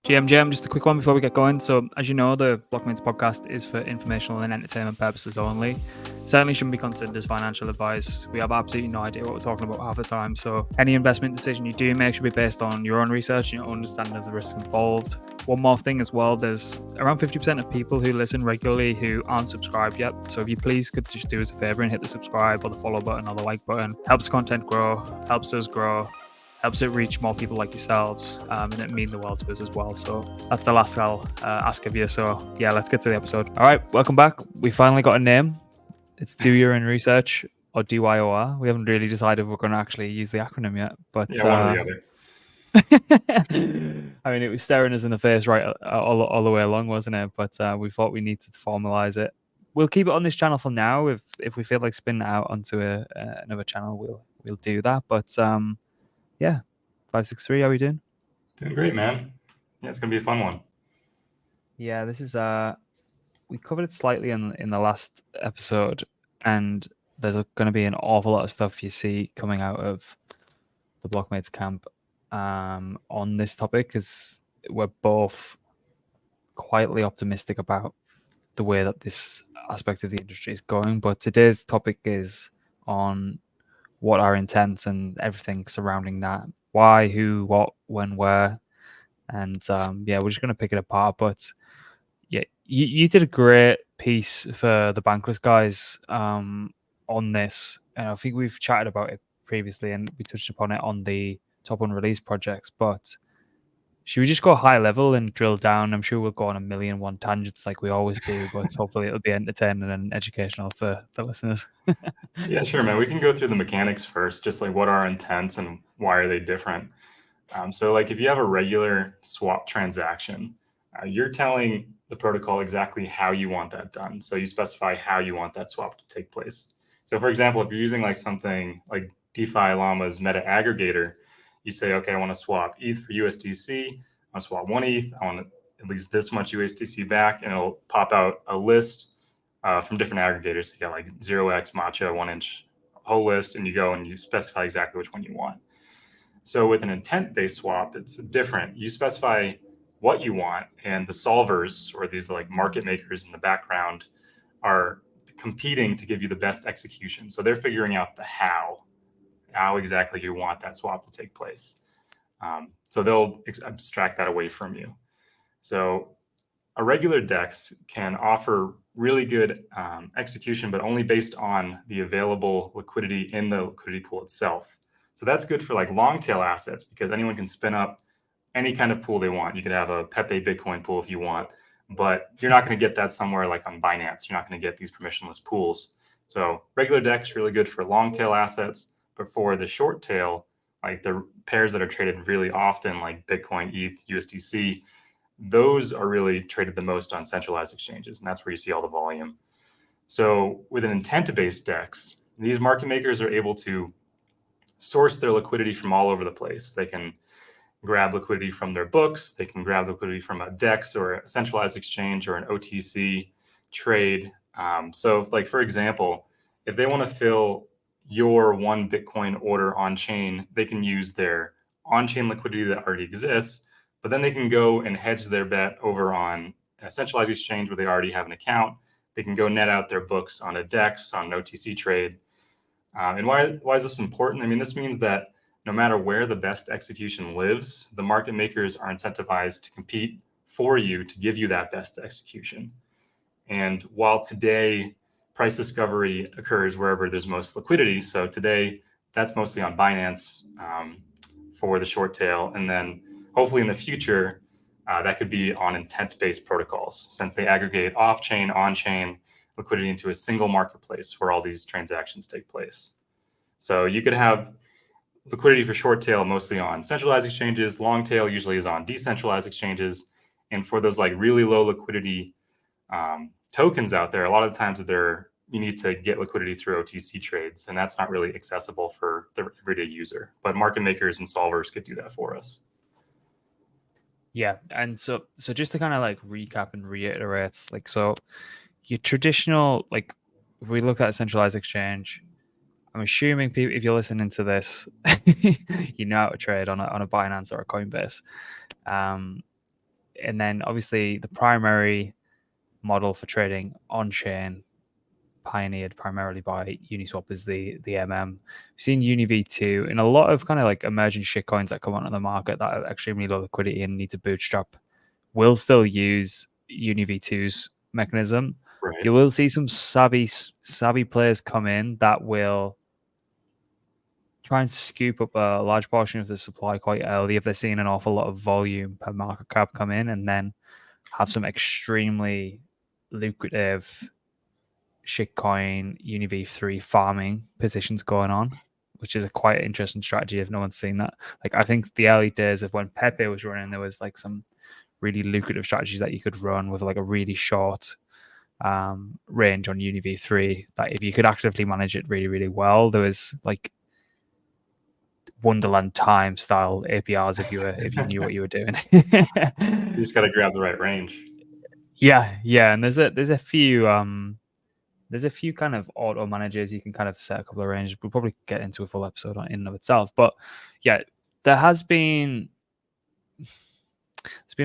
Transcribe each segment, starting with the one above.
GM, just a quick one before we get going. So, as you know, the Blockmates podcast is for informational and entertainment purposes only. Certainly shouldn't be considered as financial advice. We have absolutely no idea what we're talking about half the time. So, any investment decision you do make should be based on your own research and your own understanding of the risks involved. One more thing as well, there's around 50% of people who listen regularly who aren't subscribed yet. So, if you please could just do us a favor and hit the subscribe or the follow button or the like button, helps content grow, helps us grow, helps it reach more people like yourselves, and it means the world to us as well. So that's the last I'll ask of you. So yeah, let's get to the episode. All right, welcome back. We finally got a name. It's Do Your Own Research, or DYOR. We haven't really decided if we're going to actually use the acronym yet, but yeah, one or the other. I mean, it was staring us in the face right all the way along, wasn't it? But we thought we needed to formalize it. We'll keep it on this channel for now. If we feel like spinning it out onto another channel, we'll do that. But yeah, 563. How are we doing? Doing great, man. Yeah, it's gonna be a fun one. Yeah, this is we covered it slightly in the last episode, and there's going to be an awful lot of stuff you see coming out of the Blockmates camp on this topic, because we're both quietly optimistic about the way that this aspect of the industry is going. But today's topic is on what our intents and everything surrounding that. Why, who, what, when, where. And yeah, we're just going to pick it apart. But yeah, you did a great piece for the Bankless guys on this. And I think we've chatted about it previously and we touched upon it on the top unreleased projects. But should we just go high level and drill down? I'm sure we'll go on a million and one tangents like we always do, but hopefully it'll be entertaining and educational for the listeners. Yeah, sure, man. We can go through the mechanics first, just like what are our intents and why are they different. So like if you have a regular swap transaction, you're telling the protocol exactly how you want that done. So you specify how you want that swap to take place. So for example, if you're using like something like DeFi Llama's meta aggregator, you say, okay, I want to swap ETH for USDC. I want to swap 1 ETH. I want at least this much USDC back, and it'll pop out a list from different aggregators. So you got like 0x, Matcha, 1inch, whole list, and you go and you specify exactly which one you want. So with an intent-based swap, it's different. You specify what you want, and the solvers, or these like market makers in the background, are competing to give you the best execution. So they're figuring out the how exactly you want that swap to take place. So they'll abstract that away from you. So a regular DEX can offer really good execution, but only based on the available liquidity in the liquidity pool itself. So that's good for like long tail assets, because anyone can spin up any kind of pool they want. You could have a Pepe Bitcoin pool if you want, but you're not going to get that somewhere like on Binance. You're not going to get these permissionless pools. So regular DEX really good for long tail assets, but for the short tail, like the pairs that are traded really often, like Bitcoin, ETH, USDC, those are really traded the most on centralized exchanges, and that's where you see all the volume. So with an intent-based DEX, these market makers are able to source their liquidity from all over the place. They can grab liquidity from their books. They can grab liquidity from a DEX or a centralized exchange or an OTC trade. So like, for example, if they want to fill your 1 Bitcoin order on chain, they can use their on-chain liquidity that already exists, but then they can go and hedge their bet over on a centralized exchange where they already have an account. They can go net out their books on a DEX, on an OTC trade. And why is this important? I mean, this means that no matter where the best execution lives, the market makers are incentivized to compete for you to give you that best execution. And while today price discovery occurs wherever there's most liquidity, so today that's mostly on Binance for the short tail, and then hopefully in the future that could be on intent-based protocols, since they aggregate off-chain, on-chain liquidity into a single marketplace where all these transactions take place. So you could have liquidity for short tail mostly on centralized exchanges. Long tail usually is on decentralized exchanges. And for those like really low liquidity tokens out there, a lot of the times you need to get liquidity through OTC trades, and that's not really accessible for the everyday user. But market makers and solvers could do that for us. Yeah, and so just to kind of like recap and reiterate, like, so your traditional, like, if we look at a centralized exchange, I'm assuming people, if you're listening to this, you know how to trade on a Binance or a Coinbase. And then obviously the primary model for trading on chain, pioneered primarily by Uniswap, is the MM. We've seen UniV2 in a lot of kind of like emerging shitcoins that come onto the market that are extremely low liquidity and need to bootstrap, will still use UniV2's mechanism. Right. You will see some savvy players come in that will try and scoop up a large portion of the supply quite early if they're seeing an awful lot of volume per market cap come in, and then have some extremely lucrative shitcoin UniV3 farming positions going on, which is a quite interesting strategy if no one's seen that. Like, I think the early days of when Pepe was running, there was like some really lucrative strategies that you could run with like a really short range on UniV3 that if you could actively manage it really, really well, there was like Wonderland time style APRs if you knew what you were doing. You just got to grab the right range. Yeah, and there's a few kind of auto managers you can kind of set a couple of ranges. We'll probably get into a full episode on in and of itself, but yeah, there's been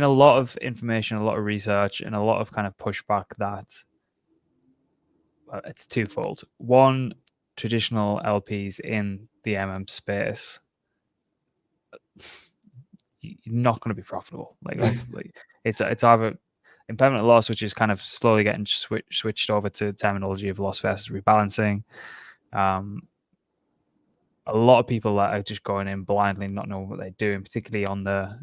a lot of information, a lot of research, and a lot of kind of pushback that it's twofold. One, traditional LPs in the MM space, you're not going to be profitable. Like it's either impermanent loss, which is kind of slowly getting switched over to terminology of loss versus rebalancing. A lot of people that are just going in blindly, not knowing what they're doing, particularly on the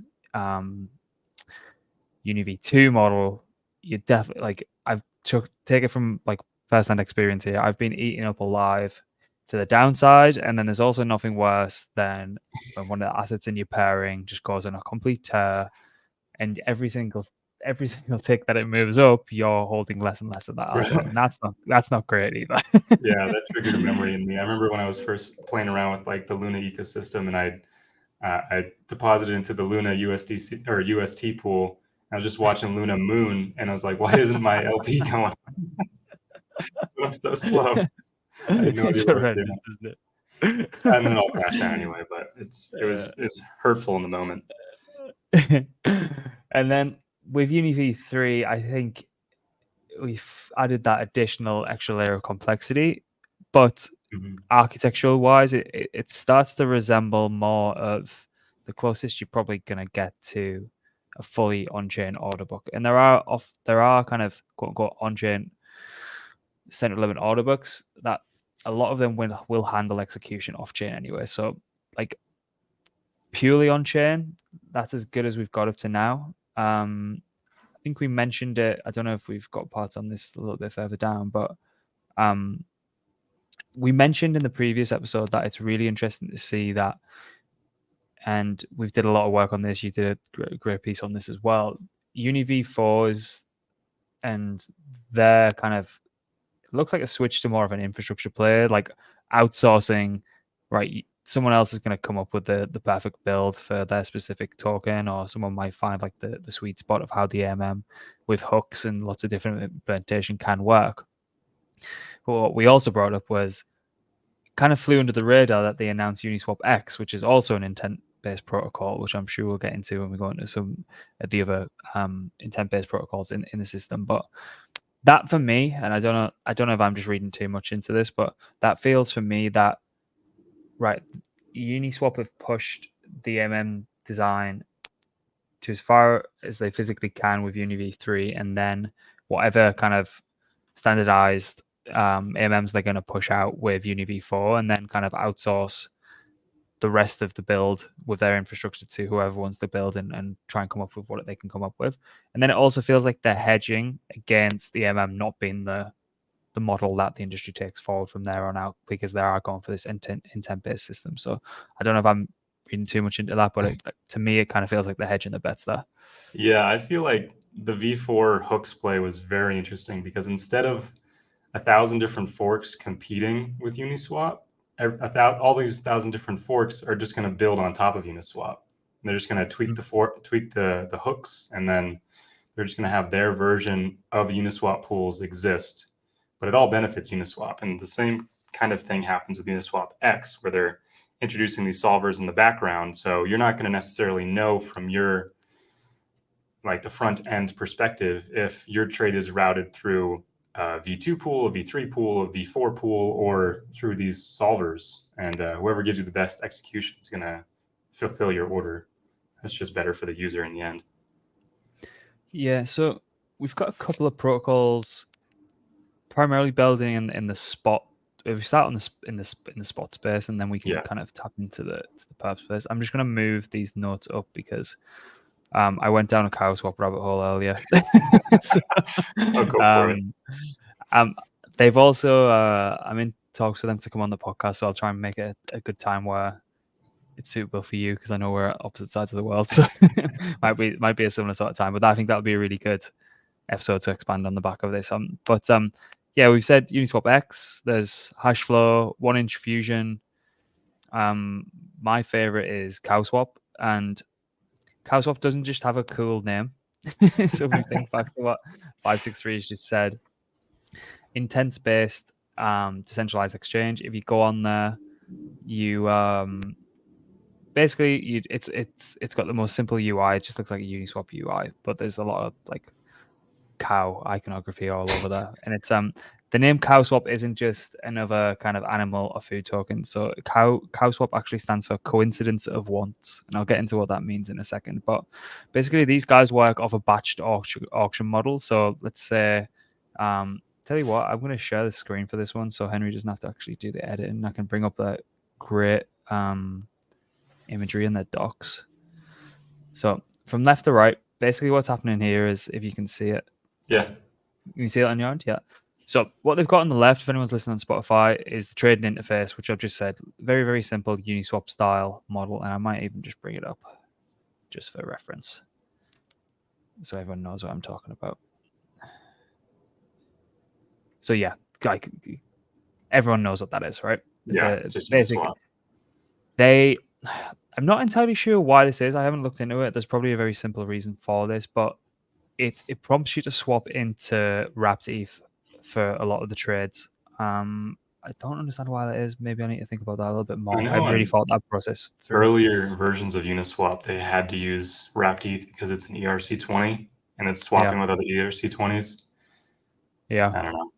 UniV2 model. You definitely, like, I've take it from like first-hand experience here. I've been eating up alive to the downside, and then there's also nothing worse than when one of the assets in your pairing just goes on a complete tear, and every single tick that it moves up, you're holding less and less of that asset, and that's not great either. Yeah, that triggered a memory in me. I remember when I was first playing around with like the Luna ecosystem, and I deposited into the Luna USDC or UST pool. I was just watching Luna Moon, and I was like, "Why isn't my LP going? I'm so slow." I had no idea It's what I was doing. horrendous, isn't it? And then it all crashed down anyway. But it's hurtful in the moment. And then with UniV3, I think we've added that additional extra layer of complexity, but architectural wise, it starts to resemble more of the closest you're probably going to get to a fully on-chain order book. And there are kind of quote unquote on-chain central limit order books that a lot of them will handle execution off-chain anyway. So like purely on-chain, that's as good as we've got up to now. I think we mentioned it. I don't know if we've got parts on this a little bit further down, but we mentioned in the previous episode that it's really interesting to see that, and we've did a lot of work on this. You did a great piece on this as well. UniV4s and their kind of, it looks like a switch to more of an infrastructure player, like outsourcing, right? Someone else is going to come up with the perfect build for their specific token, or someone might find like the sweet spot of how the MM with hooks and lots of different implementation can work. But what we also brought up was, kind of flew under the radar that they announced UniswapX, which is also an intent-based protocol, which I'm sure we'll get into when we go into some of the other intent-based protocols in the system. But that for me, and I don't know if I'm just reading too much into this, but that feels for me that, right, Uniswap have pushed the MM design to as far as they physically can with UniV3, and then whatever kind of standardized AMMs they're going to push out with UniV4, and then kind of outsource the rest of the build with their infrastructure to whoever wants to build and try and come up with what they can come up with. And then it also feels like they're hedging against the MM not being the model that the industry takes forward from there on out, because they are going for this intent-based system. So I don't know if I'm reading too much into that, but to me, it kind of feels like they're hedging the bets there. Yeah, I feel like the V4 hooks play was very interesting because instead of 1,000 different forks competing with Uniswap, all these 1,000 different forks are just going to build on top of Uniswap. And they're just going to tweak the hooks, and then they're just going to have their version of Uniswap pools exist. But it all benefits Uniswap. And the same kind of thing happens with UniswapX, where they're introducing these solvers in the background. So you're not going to necessarily know from your like the front end perspective, if your trade is routed through a V2 pool, a V3 pool, a V4 pool, or through these solvers, and whoever gives you the best execution is going to fulfill your order. That's just better for the user in the end. Yeah, so we've got a couple of protocols primarily building in the spot. If we start on in the spot space, and then we can kind of tap into the perp space. I'm just going to move these notes up because I went down a CowSwap rabbit hole earlier. So, I'll go for it. They've also I'm in talks with them to come on the podcast, so I'll try and make it a good time where it's suitable for you, because I know we're at opposite sides of the world, so might be a similar sort of time. But I think that'll be a really good episode to expand on the back of this. Yeah, we've said UniswapX. There's Hashflow, 1-inch Fusion. My favorite is CowSwap, and CowSwap doesn't just have a cool name. So if we think back to what 563 has just said, intent-based decentralized exchange. If you go on there, you basically it's got the most simple UI. It just looks like a Uniswap UI, but there's a lot of like cow iconography all over there. And it's the name CowSwap isn't just another kind of animal or food token. So CowSwap actually stands for coincidence of wants, and I'll get into what that means in a second. But basically, these guys work off a batched auction model. So let's say, tell you what, I'm going to share the screen for this one, so Henry doesn't have to actually do the editing. I can bring up that great imagery in the docs. So from left to right, basically what's happening here is, if you can see it. Yeah. Can you see it on your end? Yeah. So what they've got on the left, if anyone's listening on Spotify, is the trading interface, which I've just said, very, very simple Uniswap style model. And I might even just bring it up just for reference, so everyone knows what I'm talking about. So yeah, like everyone knows what that is, right? It's just basically I'm not entirely sure why this is. I haven't looked into it. There's probably a very simple reason for this, but it prompts you to swap into wrapped ETH for a lot of the trades. I don't understand why that is. Maybe I need to think about that a little bit more. I haven't really thought that process through. Earlier versions of Uniswap, they had to use wrapped ETH because it's an ERC20 and it's swapping with other ERC20s. Yeah. I don't know.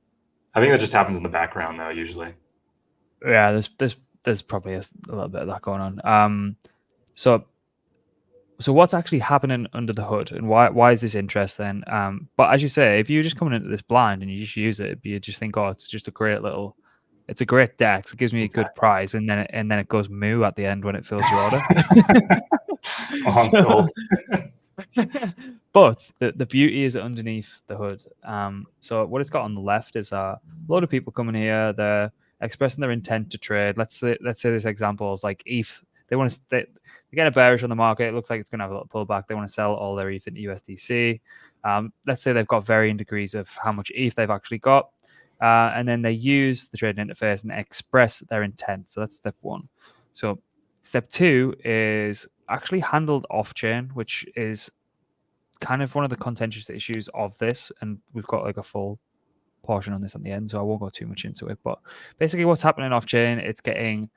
I think that just happens in the background though, usually. Yeah, there's probably a little bit of that going on. So what's actually happening under the hood, and why is this interesting? But as you say, if you're just coming into this blind and you just use it, you just think, oh, it's just a great DEX. It gives me a good price, and then it goes moo at the end when it fills your order. But the beauty is underneath the hood. So what it's got on the left is a lot of people coming here. They're expressing their intent to trade. Let's say this example is like ETH. They get a bearish on the market. It looks like it's going to have a little pullback. They want to sell all their ETH into USDC. Let's say they've got varying degrees of how much ETH they've actually got. And then they use the trading interface and express their intent. So that's step one. So step two is actually handled off-chain, which is kind of one of the contentious issues of this. And we've got like a full portion on this at the end, so I won't go too much into it. But basically what's happening off-chain, it's getting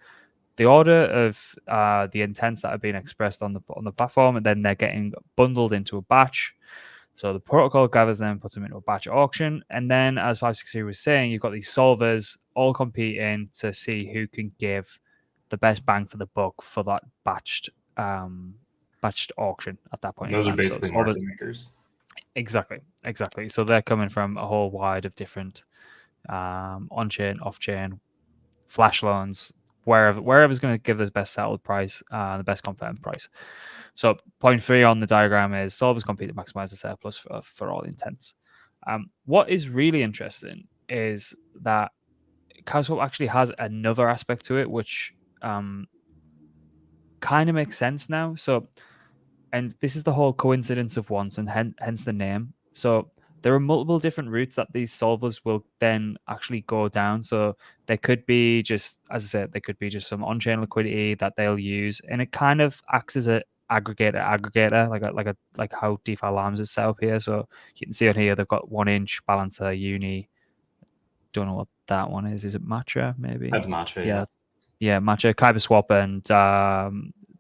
the order of the intents that are being expressed on the platform, and then they're getting bundled into a batch. So the protocol gathers them, puts them into a batch auction, and then, as 563 was saying, you've got these solvers all competing to see who can give the best bang for the buck for that batched auction at that point. Those are basically market makers. Exactly. So they're coming from a whole wide of different on-chain, off-chain, flash loans, wherever's going to give us best settled price, the best confirmed price. So point 3 on the diagram is solvers compete to maximize the surplus for all intents. What is really interesting is that CowSwap actually has another aspect to it, which kind of makes sense now. So, and this is the whole coincidence of wants, and hence the name. So there are multiple different routes that these solvers will then actually go down. So they could be just, as I said, they could be just some on-chain liquidity that they'll use, and it kind of acts as an aggregator, like how DeFi Labs is set up here. So you can see on here they've got 1-inch balancer, Uni. Don't know what that one is. Is it Matcha? Maybe that's Matcha. Yeah, Matcha, KyberSwap, and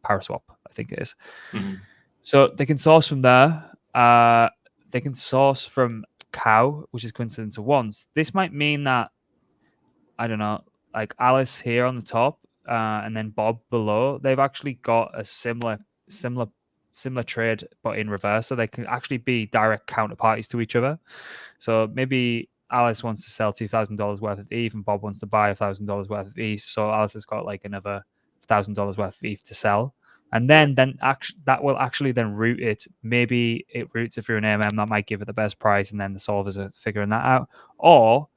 Paraswap, I think it is. Mm-hmm. So they can source from there. they can source from Cow, which is coincidence of once. This might mean that, I don't know, like Alice here on the top, and then Bob below, they've actually got a similar trade, but in reverse. So they can actually be direct counterparties to each other. So maybe Alice wants to sell $2,000 worth of ETH, and Bob wants to buy $1,000 worth of ETH. So Alice has got like another $1,000 worth of ETH to sell. And then that will actually then route it. Maybe it routes it through an AMM that might give it the best price, and then the solvers are figuring that out. Or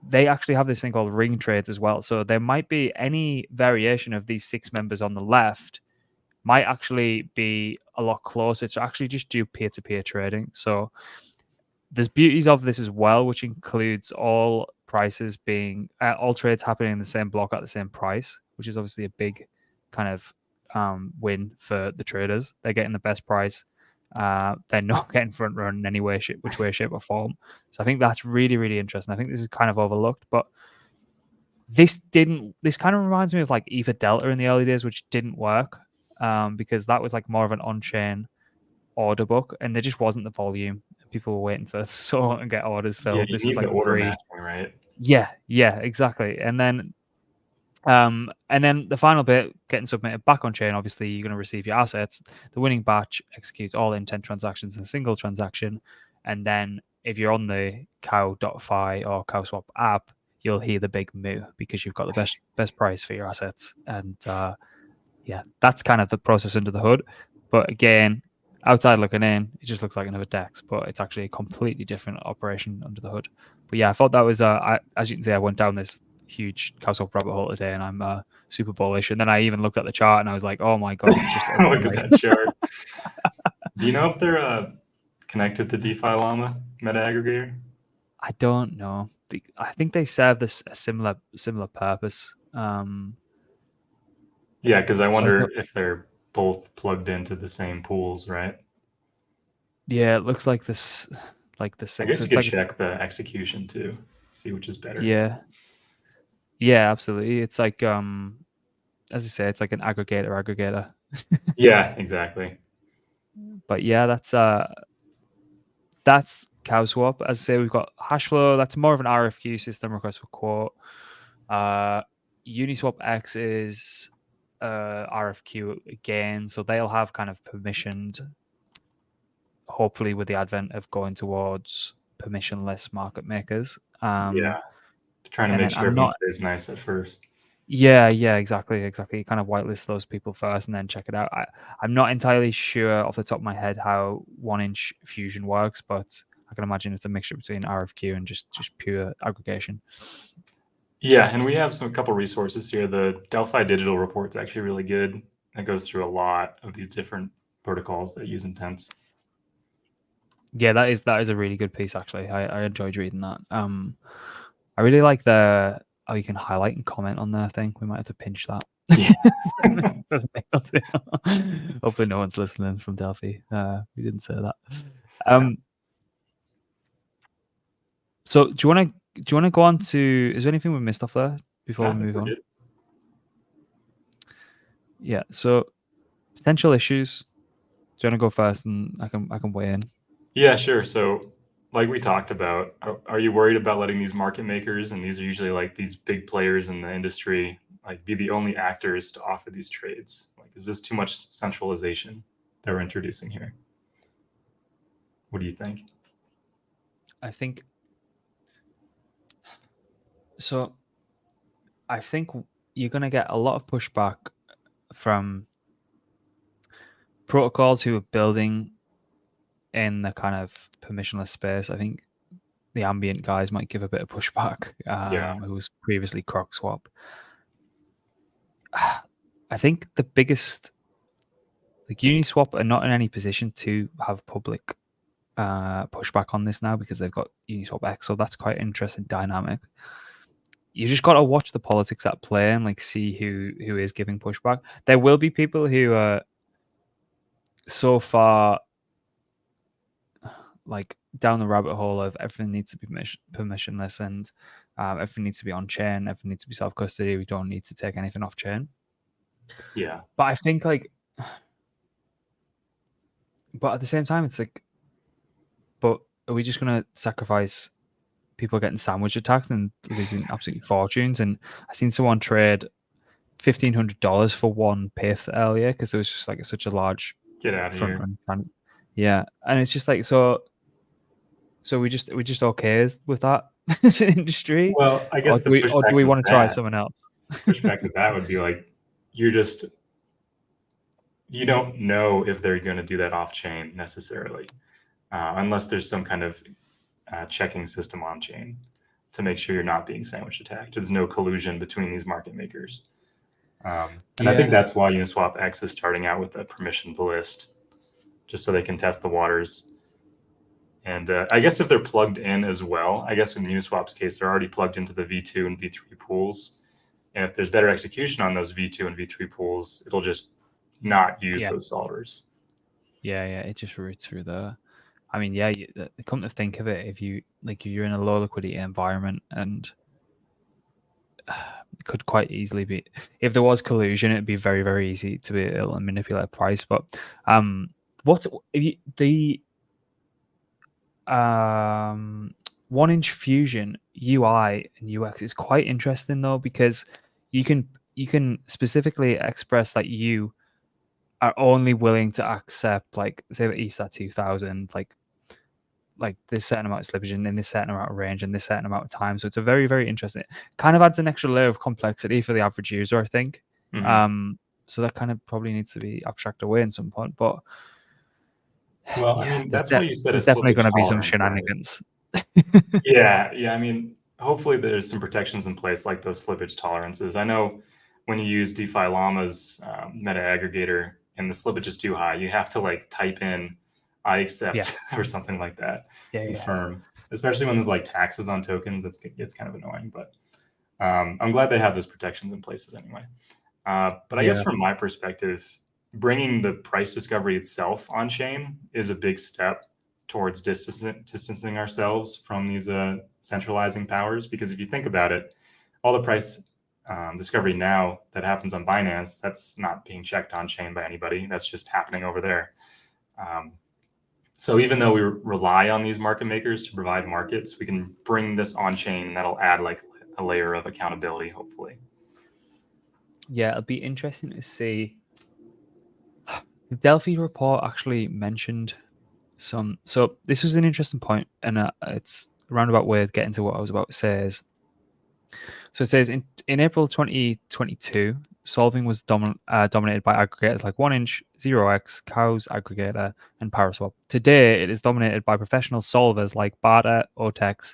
they actually have this thing called ring trades as well. So there might be any variation of these 6 members on the left might actually be a lot closer to actually just do peer-to-peer trading. So there's beauties of this as well, which includes all prices being all trades happening in the same block at the same price, which is obviously a big kind of win for the traders. They're getting the best price. They're not getting front run in any way, which way, shape, or form. So I think that's really, really interesting. I think this is kind of overlooked, but this kind of reminds me of like Ether Delta in the early days, which didn't work because that was like more of an on-chain order book, and there just wasn't the volume. People were waiting for so long to get orders Yeah, filled. you This is need the like order matching, right? yeah, exactly. And then the final bit, getting submitted back on chain. Obviously, you're going to receive your assets. The winning batch executes all intent transactions in a single transaction, and then if you're on the cow.fi or CowSwap app, you'll hear the big moo because you've got the best price for your assets. And yeah, that's kind of the process under the hood. But again, outside looking in, it just looks like another DEX, but it's actually a completely different operation under the hood. But yeah, I thought that was, as you can see, I went down this huge CowSwap rabbit hole today, and I'm super bullish. And then I even looked at the chart, and I was like, oh my god, it's just Look at that chart. Do you know if they're connected to DeFi Llama meta aggregator? I don't know. I think they serve this a similar purpose. Yeah, because I wonder if they're both plugged into the same pools, right? Yeah, it looks like this, like the I six. guess you It's could like check the execution too, see which is better. yeah, absolutely. It's like as I say, it's like an aggregator. Yeah, exactly. But yeah, that's CowSwap. As I say, we've got Hashflow. That's more of an RFQ system, request for quote. UniswapX is RFQ again, so they'll have kind of permissioned. Hopefully, with the advent of going towards permissionless market makers. Yeah, trying to make sure everyone plays nice at first. Yeah, exactly. You kind of whitelist those people first and then check it out. I'm not entirely sure off the top of my head how 1-inch fusion works, but I can imagine it's a mixture between RFQ and just pure aggregation. Yeah, and we have a couple resources here. The Delphi Digital Report's actually really good. It goes through a lot of these different protocols that use intents. Yeah, that is a really good piece actually. I enjoyed reading that. I really like the how you can highlight and comment on their thing. We might have to pinch that. Hopefully no one's listening from Delphi. We didn't say that. So do you want to go on to? Is there anything we missed off there before we move on? Good. Yeah. So potential issues. Do you want to go first, and I can weigh in? Yeah, sure. So, like we talked about, are you worried about letting these market makers, and these are usually like these big players in the industry, like be the only actors to offer these trades? Like, is this too much centralization that we're introducing here? What do you think? I think so. I think you're going to get a lot of pushback from protocols who are building in the kind of permissionless space. I think the ambient guys might give a bit of pushback. Who was previously CrocSwap. I think the biggest, like Uniswap, are not in any position to have public pushback on this now because they've got UniswapX, so that's quite interesting dynamic. You just got to watch the politics at play and like see who is giving pushback. There will be people who are so far like down the rabbit hole of everything needs to be permissionless and everything needs to be on chain, everything needs to be self custody. We don't need to take anything off chain. Yeah, but I think like But at the same time, it's like, but are we just gonna sacrifice people getting sandwich attacked and losing absolutely fortunes? And I seen someone trade $1,500 for one pith earlier because there was just like such a large Get out of front here. run. Yeah, and it's just like so we just okay with that as an industry, Well, I guess the or do pushback we with want to try that, someone else? would be like, you're just, you don't know if they're going to do that off chain necessarily, unless there's some kind of checking system on chain to make sure you're not being sandwich attacked. There's no collusion between these market makers. And I think Yeah, that's why UniswapX is starting out with a permissioned list, just so they can test the waters. And I guess if they're plugged in as well, I guess in Uniswap's case, they're already plugged into the V2 and V3 pools. And if there's better execution on those V2 and V3 pools, it'll just not use yeah, those solvers. yeah. It just routes through there. I mean, yeah. Come to think of it, if you're in a low liquidity environment, and it could quite easily be, if there was collusion, it'd be very, very easy to be able to manipulate price. But what if you the 1inch fusion UI and UX is quite interesting though, because you can specifically express that you are only willing to accept, like, say that ETH at 2000, like this certain amount of slippage in this certain amount of range and this certain amount of time. So it's a very, very interesting, kind of adds an extra layer of complexity for the average user, I think. So that kind of probably needs to be abstracted away in some point. But Well, I yeah, mean, that's why you said a there's definitely slippage going to be some tolerance, right? shenanigans. Yeah. I mean, hopefully there's some protections in place like those slippage tolerances. I know when you use DeFi Llama's meta aggregator and the slippage is too high, you have to like type in I Yeah, accept or something like that, yeah. confirm, especially when there's like taxes on tokens. That gets kind of annoying, but I'm glad they have those protections in places anyway. But I guess Yeah. from my perspective, bringing the price discovery itself on chain is a big step towards distancing ourselves from these centralizing powers. Because if you think about it, all the price discovery now that happens on Binance, that's not being checked on chain by anybody. That's just happening over there. So even though we rely on these market makers to provide markets, we can bring this on chain, and that'll add like a layer of accountability, hopefully. Yeah, it'll be interesting to see. The Delphi report actually mentioned some. So this was an interesting point, and it's a roundabout way of getting to what I was about to say. So it says in April 2022, solving was dominated by aggregators like 1inch, 0x, Cows Aggregator, and Paraswap. Today, it is dominated by professional solvers like Barter, Otex,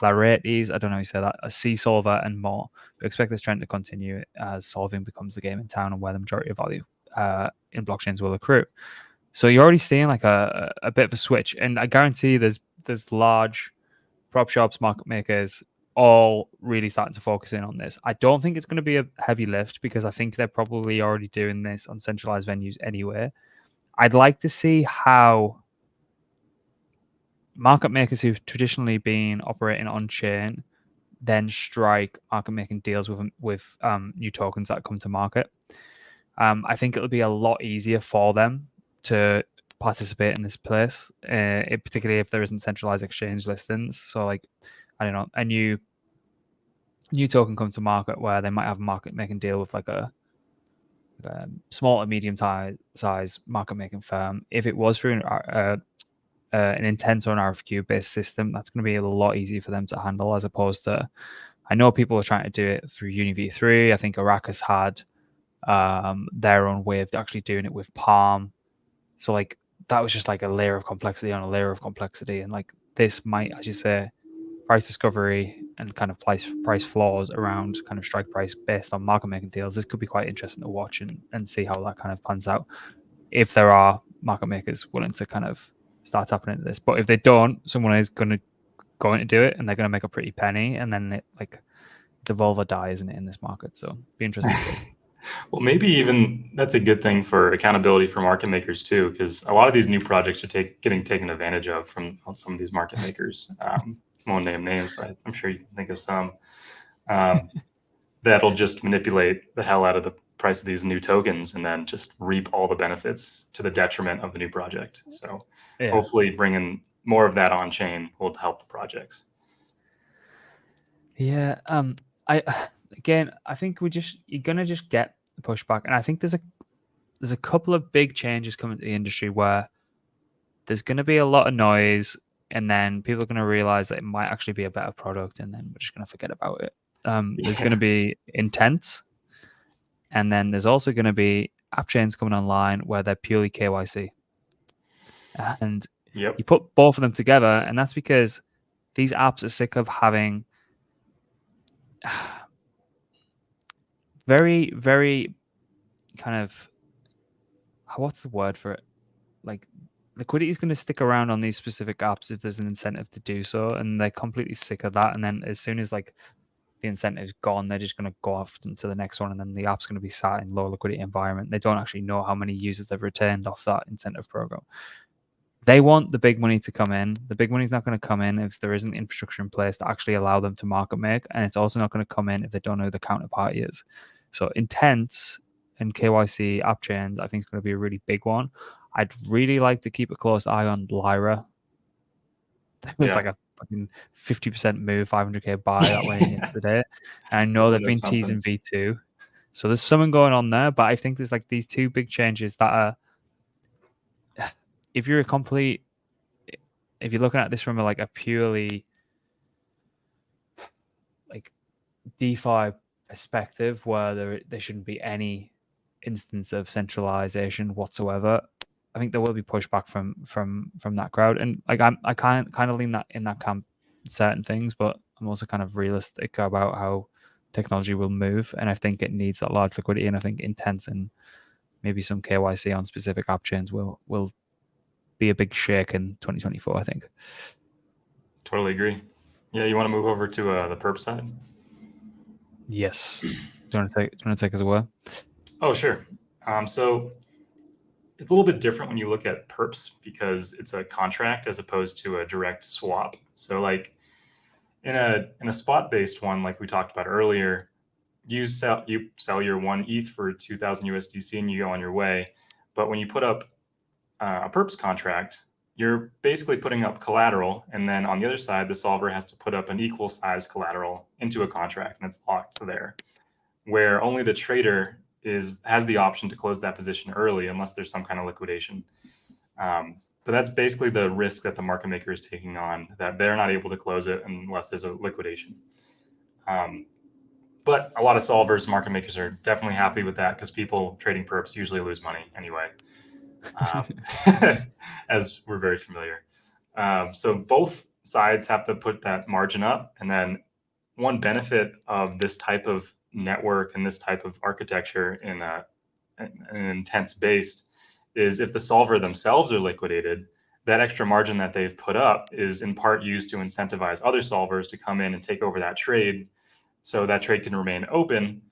Larates, I don't know how you say that, a C solver, and more. We expect this trend to continue as solving becomes the game in town and where the majority of value in blockchains will accrue. So you're already seeing like a bit of a switch, and I guarantee there's large prop shops, market makers, all really starting to focus in on this. I don't think it's going to be a heavy lift because I think they're probably already doing this on centralized venues anyway. I'd like to see how market makers who've traditionally been operating on chain then strike market making deals with new tokens that come to market. I think it'll be a lot easier for them to participate in this place, particularly if there isn't centralized exchange listings. So, like, I don't know, a new token come to market where they might have a market making deal with like a small or medium size market making firm. If it was through an intent or an RFQ based system, that's going to be a lot easier for them to handle, as opposed to, I know people are trying to do it through UniV3. I think Iraq has had their own way of actually doing it with Palm. So like that was just like a layer of complexity on a layer of complexity, and like this might, as you say, price discovery and kind of price floors around kind of strike price based on market making deals. This could be quite interesting to watch and see how that kind of pans out, if there are market makers willing to kind of start tapping into this. But if they don't, someone is going to do it, and they're going to make a pretty penny, and then it like devolve or die, isn't it, in this market? So be interesting to see. Well, maybe even that's a good thing for accountability for market makers too, because a lot of these new projects are getting taken advantage of from some of these market makers. Won't name names, but I'm sure you can think of some that'll just manipulate the hell out of price of these new tokens and then just reap all the benefits to the detriment of the new project. So hopefully bringing more of that on chain will help the projects. Yeah. I think you're gonna just get pushback, and I think there's a couple of big changes coming to the industry where there's gonna be a lot of noise, and then people are gonna realize that it might actually be a better product, and then we're just gonna forget about it. There's gonna be intent, and then there's also gonna be app chains coming online where they're purely KYC, and Yep. you put both of them together, and that's because these apps are sick of having very, very kind of, what's the word for it? Like, liquidity is going to stick around on these specific apps if there's an incentive to do so, and they're completely sick of that. And then as soon as like the incentive's gone, they're just going to go off into the next one, and then the app's going to be sat in low liquidity environment. They don't actually know how many users they've retained off that incentive program. They want the big money to come in. The big money's not going to come in if there isn't infrastructure in place to actually allow them to market make, and it's also not going to come in if they don't know who the counterparty is. So intent and KYC app chains, I think, is going to be a really big one. I'd really like to keep a close eye on Lyra. There was like a fucking 50% move, 500k buy that went in today. And I know they've been teasing V2. So there's something going on there, but I think there's like these two big changes that are, if you're looking at this from a purely like DeFi perspective, where there shouldn't be any instance of centralization whatsoever, I think there will be pushback from that crowd. And like I kind of lean that in that camp certain things, but I'm also kind of realistic about how technology will move, and I think it needs that large liquidity, and I think intents and maybe some KYC on specific app chains will be a big shake in 2024, I think. Totally agree. Yeah, you want to move over to the perp side? Yes. Do you want to take us away? Oh, sure. So it's a little bit different when you look at perps because it's a contract as opposed to a direct swap. So like in a spot-based one, like we talked about earlier, you sell your 1 ETH for 2,000 USDC and you go on your way. But when you put up a perps contract, you're basically putting up collateral, and then on the other side, the solver has to put up an equal size collateral into a contract, and it's locked there, where only the trader has the option to close that position early unless there's some kind of liquidation. But that's basically the risk that the market maker is taking on, that they're not able to close it unless there's a liquidation. But a lot of solvers, market makers are definitely happy with that because people trading perps usually lose money anyway, as we're very familiar. So both sides have to put that margin up. And then one benefit of this type of network and this type of architecture in an intents based is if the solver themselves are liquidated, that extra margin that they've put up is in part used to incentivize other solvers to come in and take over that trade, so that trade can remain open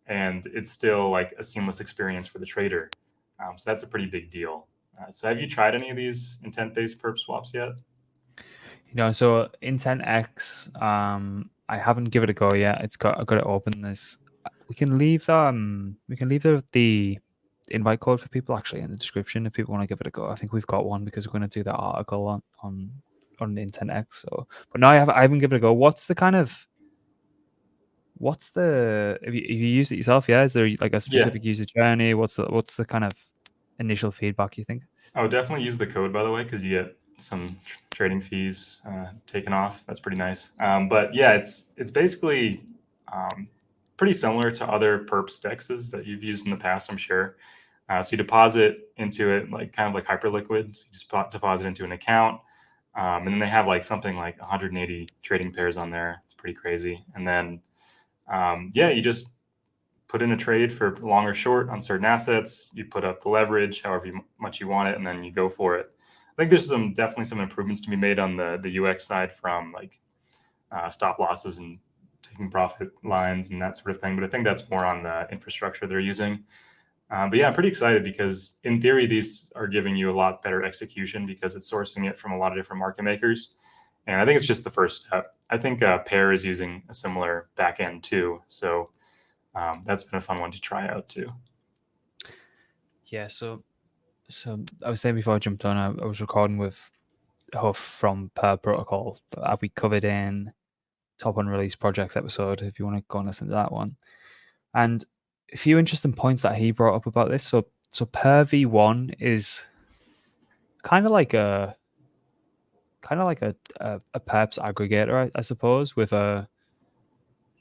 and it's still like a seamless experience for the trader. So that's a pretty big deal. So have you tried any of these intent-based perp swaps yet? So IntentX, I haven't given it a go yet. I've got it open. We can leave the invite code for people actually in the description if people want to give it a go. I think we've got one because we're going to do that article on IntentX. So, but no, I haven't given it a go. If you use it yourself? Yeah, is there like a specific user journey? What's the kind of initial feedback you think? Oh, definitely use the code, by the way, because you get some trading fees taken off. That's pretty nice. But yeah, it's basically pretty similar to other perps dexes that you've used in the past, I'm sure. So you deposit into it like kind of like Hyperliquid. So you just deposit into an account, and then they have like something like 180 trading pairs on there. It's pretty crazy. And then you just put in a trade for long or short on certain assets. You put up the leverage, however much you want it, and then you go for it. I think there's definitely some improvements to be made on the UX side from like stop losses and taking profit lines and that sort of thing. But I think that's more on the infrastructure they're using. But yeah, I'm pretty excited because in theory, these are giving you a lot better execution because it's sourcing it from a lot of different market makers. And I think it's just the first step. I think Pair is using a similar backend too. So That's been a fun one to try out too. Yeah, so I was saying before I jumped on, I was recording with Huff from Per Protocol that we covered in Top Unreleased Projects episode, if you want to go and listen to that one. And a few interesting points that he brought up about this. So Per V1 is kind of like a Perps aggregator, I suppose, with a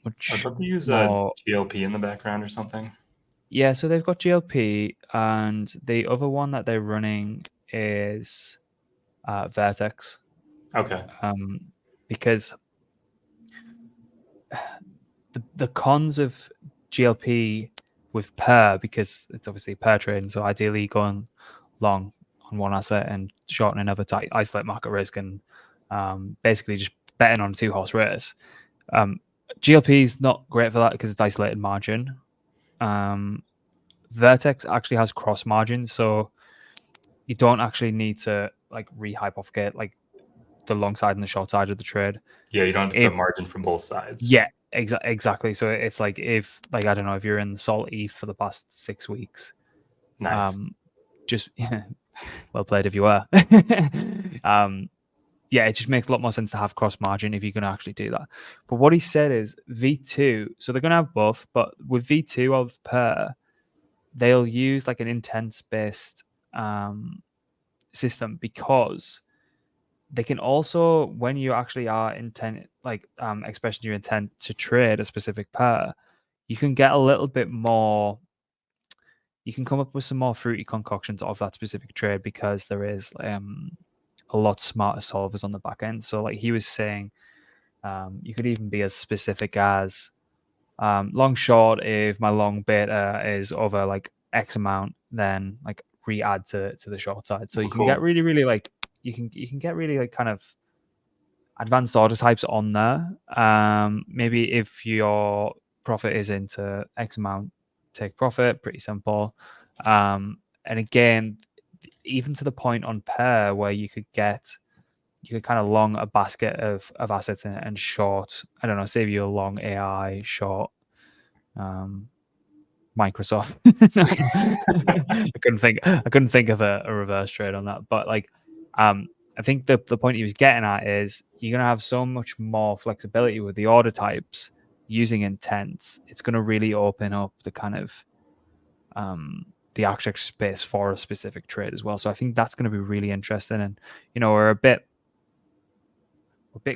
I'd much love to use more. GLP in the background or something. Yeah, so they've got GLP, and the other one that they're running is Vertex. Okay. Because the cons of GLP with pair, because it's obviously pair trading, so ideally going long on one asset and short on another to isolate market risk and basically just betting on a 2-horse race. GLP is not great for that because it's isolated margin. Vertex actually has cross margins, so you don't actually need to like rehypothecate like the long side and the short side of the trade. Yeah, you don't have to If put margin from both sides. Yeah, exactly. So it's like if, like, I don't know, if you're in the Salt ETH for the past 6 weeks, Nice. just well played if you were. Yeah, it just makes a lot more sense to have cross margin if you're going to actually do that. But what he said is V2, so they're going to have both, but with V2 of pair, they'll use like an intense based system because they can also, when you actually are expressing your intent to trade a specific pair, you can get a little bit more. You can come up with some more fruity concoctions of that specific trade because there is a lot smarter solvers on the back end. So, like he was saying, you could even be as specific as long short. If my long beta is over like X amount, then like re-add to the short side. So you can get Cool. really, really like you can get really like kind of advanced order types on there. Maybe if your profit is into X amount, take profit, pretty simple. And again, even to the point on pair where you could kind of long a basket of assets and short, I don't know, save you a long AI, short Microsoft. I couldn't think of a reverse trade on that. But like I think the point he was getting at is you're gonna have so much more flexibility with the order types using intents. It's gonna really open up the kind of the architecture space for a specific trade as well. So I think that's gonna be really interesting. And we're a bit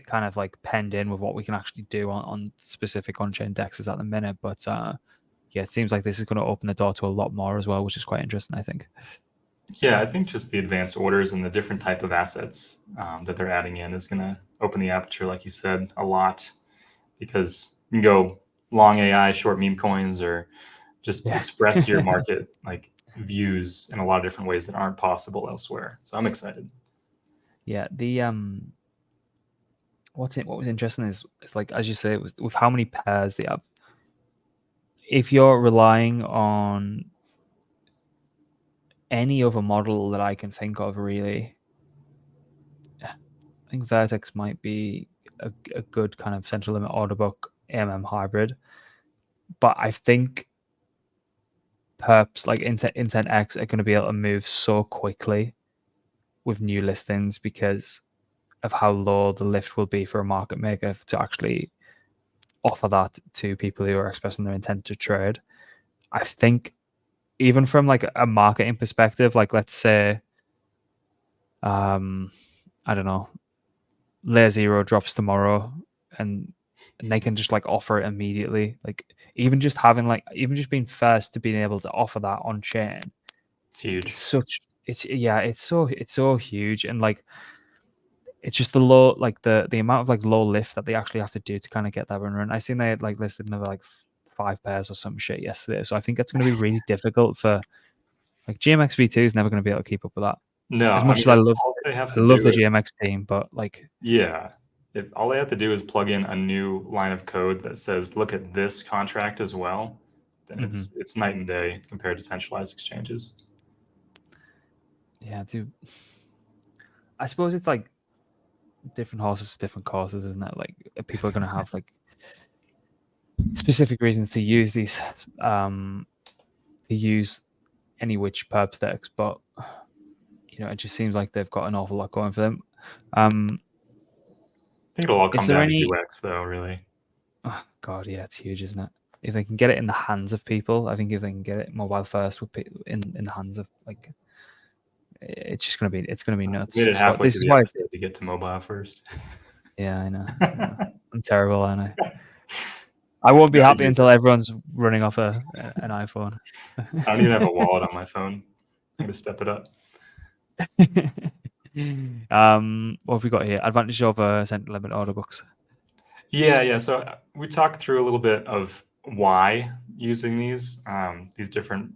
kind of like penned in with what we can actually do on specific on-chain dexes at the minute. But yeah, it seems like this is going to open the door to a lot more as well, which is quite interesting, I think. Yeah, I think just the advanced orders and the different type of assets that they're adding in is going to open the aperture, like you said, a lot, because you can go long AI, short meme coins, or just express your market like views in a lot of different ways that aren't possible elsewhere. So I'm excited. Yeah, the what was interesting is like, as you say, it was with how many pairs they have. If you're relying on any other model that I can think of, really, I think Vertex might be a good kind of central limit order book hybrid. But I think Perps like IntentX are going to be able to move so quickly with new listings because of how low the lift will be for a market maker to actually offer that to people who are expressing their intent to trade. I think even from like a marketing perspective, like let's say, I don't know, Layer Zero drops tomorrow and they can just like offer it immediately. Like even just being first to being able to offer that on chain. It's huge. It's so huge. And like it's just the low, like the amount of like low lift that they actually have to do to kind of get that run. I seen they had like listed another like 5 pairs or some shit yesterday. So I think that's going to be really difficult for like GMX V2 is never going to be able to keep up with that. No, As I much mean, as I love all they have I to love do the is, GMX team, but like yeah, if all they have to do is plug in a new line of code that says, look at this contract as well, then it's night and day compared to centralized exchanges. yeah, dude. I suppose it's like different horses for different courses, isn't it? Like people are going to have like specific reasons to use these to use any which perp decks, but it just seems like they've got an awful lot going for them. I think it'll all come Is there down to any? UX, though. Really. Oh God, yeah, it's huge, isn't it? If they can get it in the hands of people, I think if they can get it mobile first with in the hands of it's gonna be nuts. We made it But halfway this through is the why episode to get to mobile first. yeah, I know. I'm terrible, aren't I? I won't be No, happy you're until good. everyone's running off an iPhone. I don't even have a wallet on my phone. I'm gonna step it up. What have we got here? Advantage over central limit order books. Yeah. So we talked through a little bit of why using these different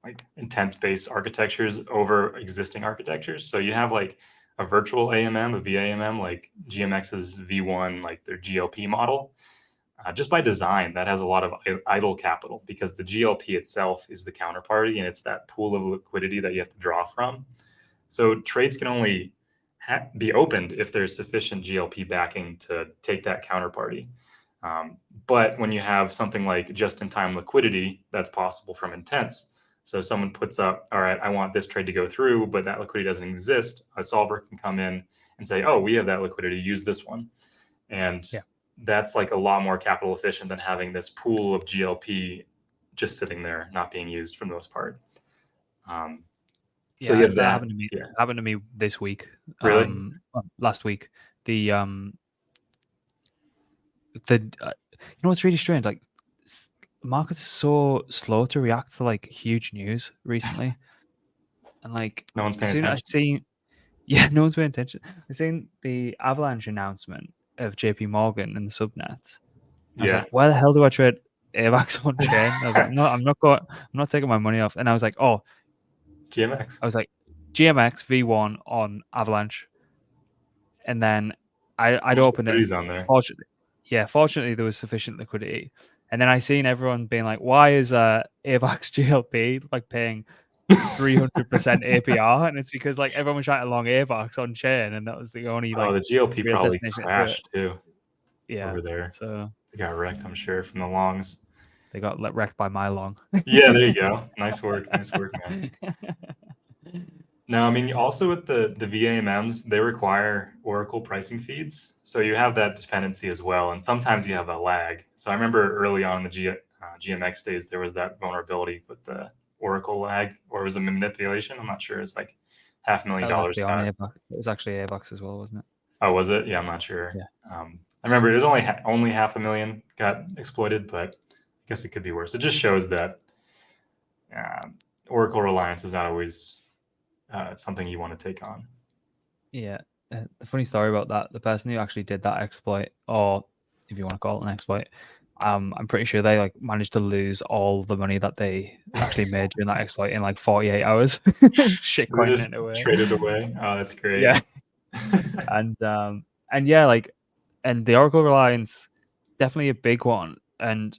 like intent-based architectures over existing architectures. So you have like a virtual AMM, a VAMM, like GMX's V1, like their GLP model. Just by design, that has a lot of idle capital because the GLP itself is the counterparty and it's that pool of liquidity that you have to draw from. So trades can only be opened if there's sufficient GLP backing to take that counterparty. But when you have something like just-in-time liquidity, that's possible from intents. So someone puts up, all right, I want this trade to go through, but that liquidity doesn't exist. A solver can come in and say, oh, we have that liquidity, use this one. And that's like a lot more capital efficient than having this pool of GLP just sitting there, not being used for the most part. So you have that. Happened to me. Yeah. Happened to me this week. Really? Last week. You know what's really strange? Like, the market is so slow to react to like huge news recently, and like no one's paying attention. No one's paying attention. I seen the Avalanche announcement of JP Morgan in the subnet. I was like, where the hell do I trade AVAX on chain? I was like, no, I'm not taking my money off. And I was like, oh, GMX. I was like, GMX V1 on Avalanche. And then I'd opened it. On there. Fortunately, there was sufficient liquidity. And then I seen everyone being like, why is AVAX GLP like paying 300% APR? And it's because like everyone was trying to long AVAX on chain, and that was the only like the GLP probably crashed too. Yeah, over there. So they got wrecked, I'm sure, from the longs. They got wrecked by my long. Yeah, there you go. Nice work, man. No, I mean, also with the VAMMs, they require Oracle pricing feeds. So you have that dependency as well. And sometimes you have a lag. So I remember early on in the GMX days, there was that vulnerability with the Oracle lag, or it was a manipulation. I'm not sure. It's like $500,000. It was actually AVAX as well, wasn't it? Oh, was it? Yeah, I'm not sure. Yeah. I remember it was only $500,000 got exploited, but I guess it could be worse. It just shows that Oracle reliance is not always something you want to take on. Yeah. The funny story about that, the person who actually did that exploit, or if you want to call it an exploit, I'm pretty sure they like managed to lose all the money that they actually made during that exploit in like 48 hours. Shitcoining it away. Traded away. Oh, that's great. Yeah. and yeah, like, and the Oracle reliance, definitely a big one. And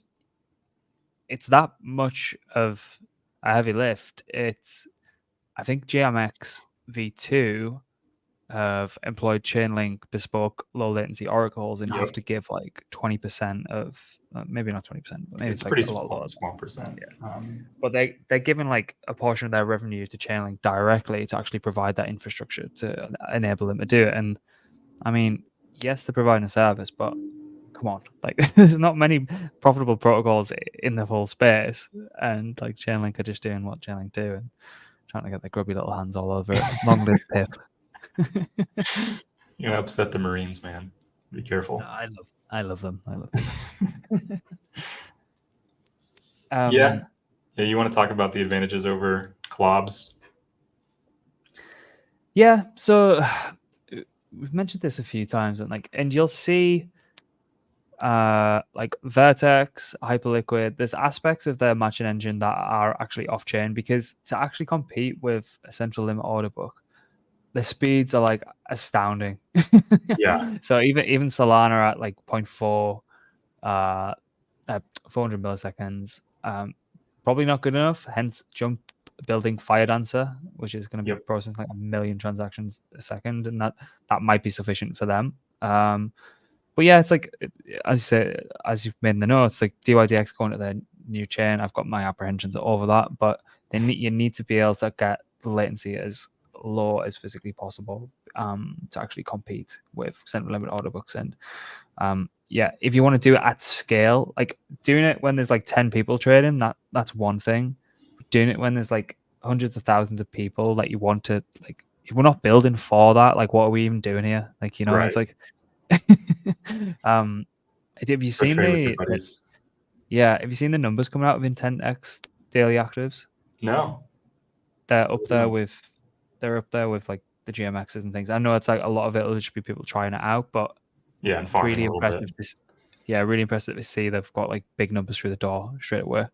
it's that much of a heavy lift. I think GMX V2 have employed Chainlink bespoke low latency oracles and have to give like 20% of, maybe not 20%, but maybe it's like pretty a lot small percent. Yeah. But they're giving like a portion of their revenue to Chainlink directly to actually provide that infrastructure to enable them to do it. And I mean, yes, they're providing a service, but come on, like there's not many profitable protocols in the whole space, and like Chainlink are just doing what Chainlink do and trying to get their grubby little hands all over it. Long live Pip. You're gonna upset the Marines, man. Be careful. No, I love them. Yeah. You want to talk about the advantages over CLOBs? Yeah. So we've mentioned this a few times, and you'll see like Vertex, Hyperliquid, there's aspects of their matching engine that are actually off chain, because to actually compete with a central limit order book, the speeds are like astounding. Yeah. So even Solana at like 0.4 400 milliseconds, probably not good enough. Hence Jump building Fire Dancer, which is going to be processing like 1 million transactions a second, and that might be sufficient for them. but yeah, it's like as you say, as you've made in the notes, like DYDX going to their new chain. I've got my apprehensions over that, but you need to be able to get the latency as low as physically possible to actually compete with central limit order books. And yeah, if you want to do it at scale, like doing it when there's like 10 people trading, that's one thing. Doing it when there's like hundreds of thousands of people, like you want to, like, if we're not building for that, like what are we even doing here? Like, you know, Right. it's like have you Go seen trade with your buddies. have you seen the numbers coming out of IntentX daily actives? No. They're up there with like the GMXs and things. I know it's like a lot of it will just be people trying it out, but Yeah, and farming really a little bit. impressive really impressive to see they've got like big numbers through the door straight away.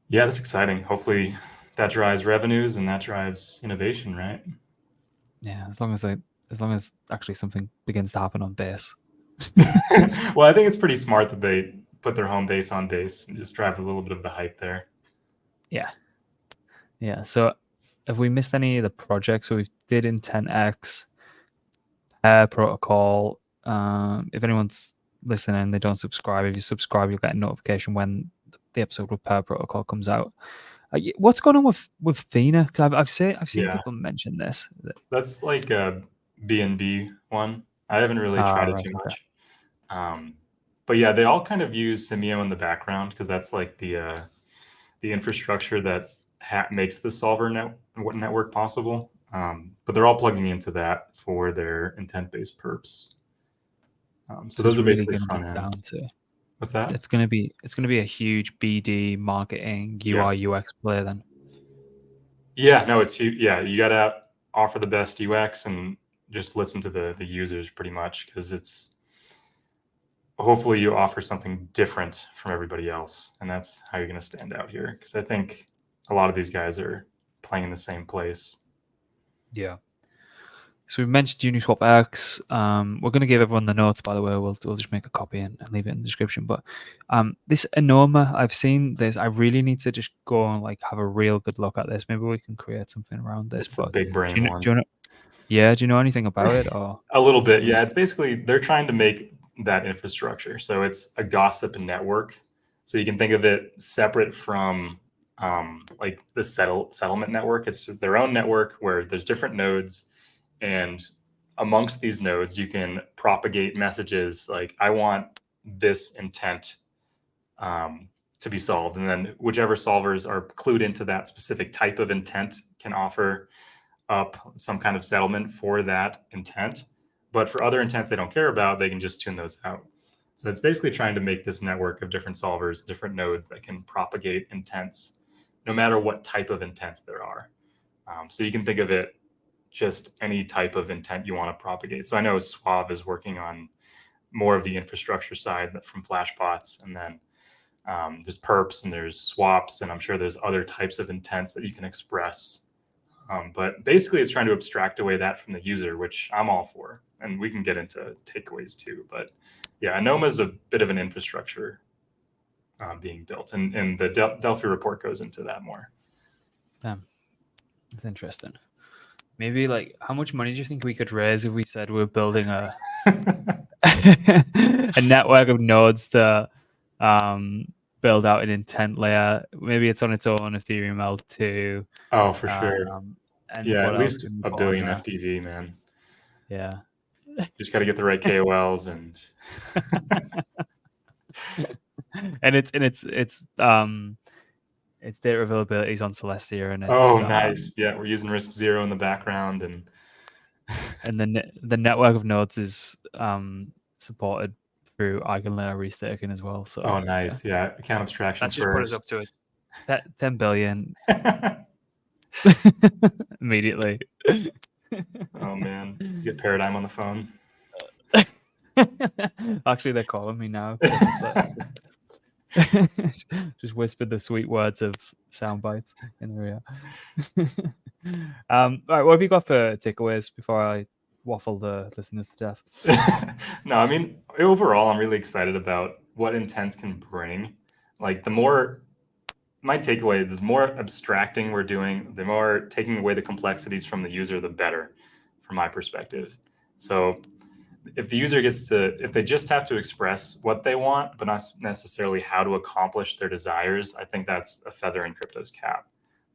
Yeah, that's exciting. Hopefully that drives revenues and that drives innovation, right? Yeah, as long as actually something begins to happen on base. Well, I think it's pretty smart that they put their home base on base and just drive a little bit of the hype there. Yeah. So have we missed any of the projects? So we did IntentX, Pair Protocol. If anyone's listening, they don't subscribe. If you subscribe, you'll get a notification when the episode with Pair Protocol comes out. What's going on with Thena? Because I've seen Yeah. people mention this. That's like a BNB one. I haven't really tried it Right, too okay. much. But yeah, they all kind of use SYMMIO in the background because that's like the infrastructure that makes the solver network possible. But they're all plugging into that for their intent-based perps. So those it's are really basically going to be front down ends. to What's that? it's going to be a huge BD marketing UI Yes. UX play then. Yeah, no, it's yeah, you got to offer the best UX and just listen to the users pretty much because it's hopefully you offer something different from everybody else, and that's how you're going to stand out here because I think a lot of these guys are playing in the same place. Yeah. So we mentioned UniswapX. We're going to give everyone the notes, by the way. We'll just make a copy and leave it in the description. But this Anoma, I've seen this. I really need to just go and like have a real good look at this. Maybe we can create something around this. It's a But big brain do one. you know? Yeah, do you know anything about it? Or A little bit, yeah. It's basically they're trying to make that infrastructure. So it's a gossip network. So you can think of it separate from like the settlement network. It's their own network where there's different nodes, and amongst these nodes, you can propagate messages like, "I want this intent to be solved," and then whichever solvers are clued into that specific type of intent can offer up some kind of settlement for that intent. But for other intents they don't care about, they can just tune those out. So it's basically trying to make this network of different solvers, different nodes that can propagate intents, no matter what type of intents there are. So you can think of it just any type of intent you want to propagate. So I know Suave is working on more of the infrastructure side from Flashbots, and then there's perps and there's swaps, and I'm sure there's other types of intents that you can express. But basically, it's trying to abstract away that from the user, which I'm all for. And we can get into takeaways too. But yeah, Anoma is a bit of an infrastructure being built. And the Delphi report goes into that more. damn, that's interesting. Maybe like how much money do you think we could raise if we said we're building a a network of nodes to build out an intent layer? Maybe it's on its own Ethereum L2. Oh, for sure. And Yeah, what at else least can we a put on billion there? FTV, man. Yeah. Just got to get the right KOLs and and its data availability is on Celestia, and it's oh, nice. Yeah, we're using Risk Zero in the background, and the network of nodes is supported through eigenlayer restaking as well. So oh, nice. Yeah, account abstraction that just put us first. up to 10 billion immediately. Oh man, get Paradigm on the phone. Actually, they're calling me now. Just whispered the sweet words of sound bites in their ear. All right, what have you got for takeaways before I waffle the listeners to death? No, I mean, overall, I'm really excited about what intents can bring. Like, the more my takeaway is, the more abstracting we're doing, the more taking away the complexities from the user, the better, from my perspective. So if the user gets to, if they just have to express what they want, but not necessarily how to accomplish their desires, I think that's a feather in crypto's cap.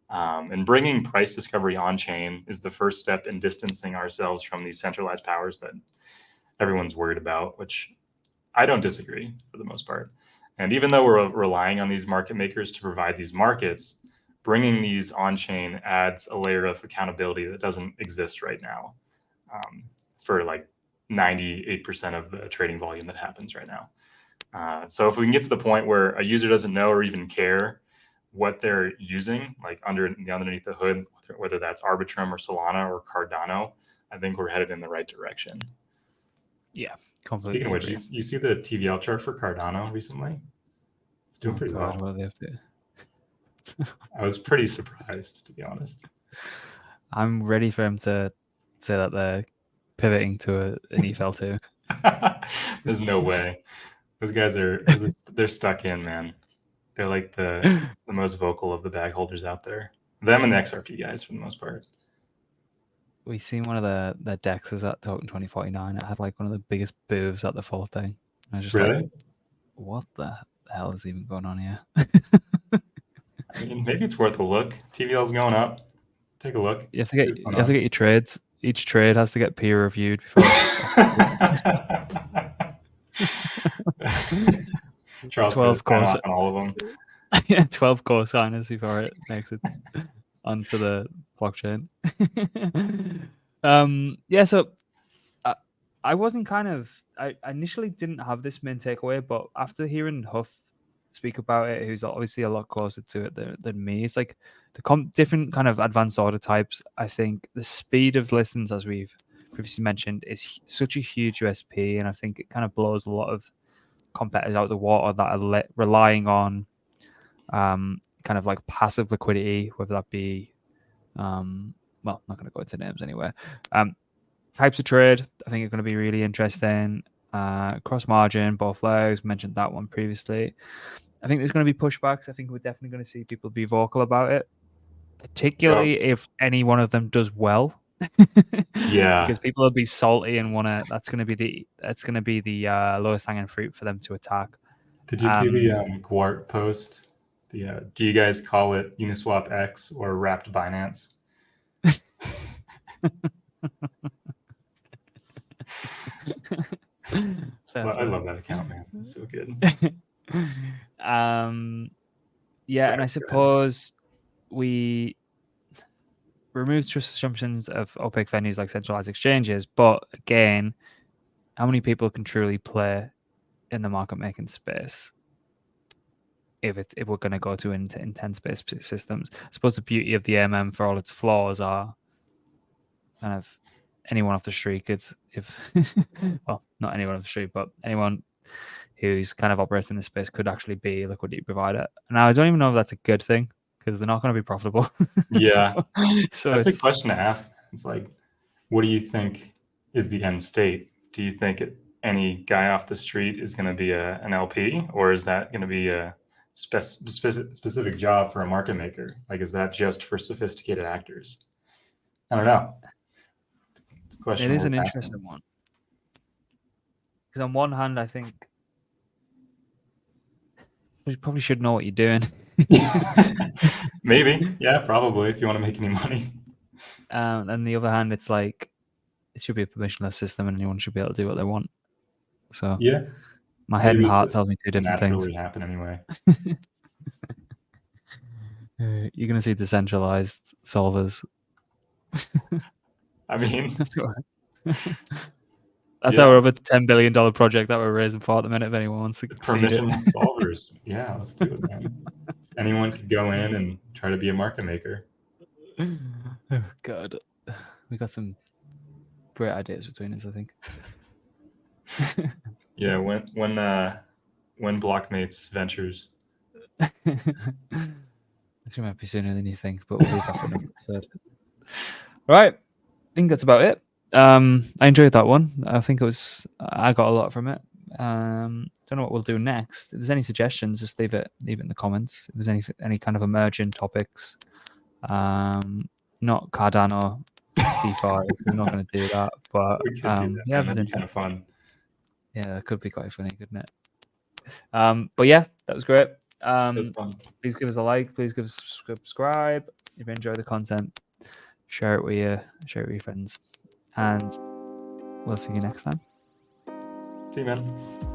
And bringing price discovery on chain is the first step in distancing ourselves from these centralized powers that everyone's worried about, which I don't disagree for the most part. And even though we're relying on these market makers to provide these markets, bringing these on chain adds a layer of accountability that doesn't exist right now for like 98% of the trading volume that happens right now. So if we can get to the point where a user doesn't know or even care what they're using, like underneath the hood, whether that's Arbitrum or Solana or Cardano, I think we're headed in the right direction. Yeah, completely. Speaking of which, you see the TVL chart for Cardano recently? It's doing pretty well. What do they have to? I was pretty surprised, to be honest. I'm ready for him to say that they're pivoting to an EFL2. There's no way. Those guys they're stuck in, man. They're like the most vocal of the bag holders out there. Them and the XRP guys for the most part. We seen one of the dexes at Token 2049. It had like one of the biggest booths at the full thing. I was just like, what the hell is even going on here? I mean, maybe it's worth a look. TVL's going up. Take a look. You have to get your trades. Each trade has to get peer reviewed before. Charles 12 course on all of them. Yeah, 12 core signers before it makes it onto the blockchain. Yeah, so I wasn't I initially didn't have this main takeaway, but after hearing Huff speak about it, who's obviously a lot closer to it than me, it's like the different kind of advanced order types. I think the speed of listens, as we've previously mentioned, is such a huge USP, and I think it kind of blows a lot of competitors out of the water that are relying on kind of like passive liquidity, whether that be well, not going to go into names anyway. Types of trade, I think, are going to be really interesting. Cross margin, both legs, mentioned that one previously. I think there's going to be pushbacks. I think we're definitely going to see people be vocal about it, particularly if any one of them does well. Yeah, because people will be salty and that's going to be the lowest hanging fruit for them to attack. Did you see the Gwart post? Do you guys call it UniswapX or wrapped Binance? Well, I love that account, man. It's so good. Yeah, sorry, and I suppose we remove trust assumptions of opaque venues like centralized exchanges, but again, how many people can truly play in the market making space if we're going to go to intent-based systems? I suppose the beauty of the AMM, for all its flaws, are kind of anyone off the street could, well, not anyone off the street, but anyone who's kind of operating in this space could actually be a liquidity provider. Now, I don't even know if that's a good thing, because they're not going to be profitable. Yeah. so that's a question to ask. It's like, what do you think is the end state? Do you think any guy off the street is going to be an LP, or is that going to be a specific job for a market maker? Like, is that just for sophisticated actors? I don't know. It is an interesting one. Because on one hand, I think you probably should know what you're doing. Maybe. Yeah, probably, if you want to make any money. And the other hand, it's like, it should be a permissionless system and anyone should be able to do what they want. So yeah, my head and heart tells me two different things. Naturally happen anyway. You're going to see decentralized solvers. I mean, that's our other $10 billion project that we're raising for at the minute. If anyone wants to permissionless solvers, yeah, let's do it, man. Anyone could go in and try to be a market maker. Oh God, we got some great ideas between us, I think. Yeah, when Blockmates ventures. Actually, might be sooner than you think, but we'll leave that for another episode. Right, I think that's about it. I enjoyed that one. I think I got a lot from it. Don't know what we'll do next. If there's any suggestions, just leave it in the comments. If there's any kind of emerging topics, not Cardano DeFi. We're not going to do that, but We could do that, yeah, man. That'd be kind of fun. Yeah, that could be quite funny, couldn't it? But yeah, that was great. That's fun. Please give us a like. Please give us a subscribe. If you enjoy the content, share it with your friends, and we'll see you next time. See you, man.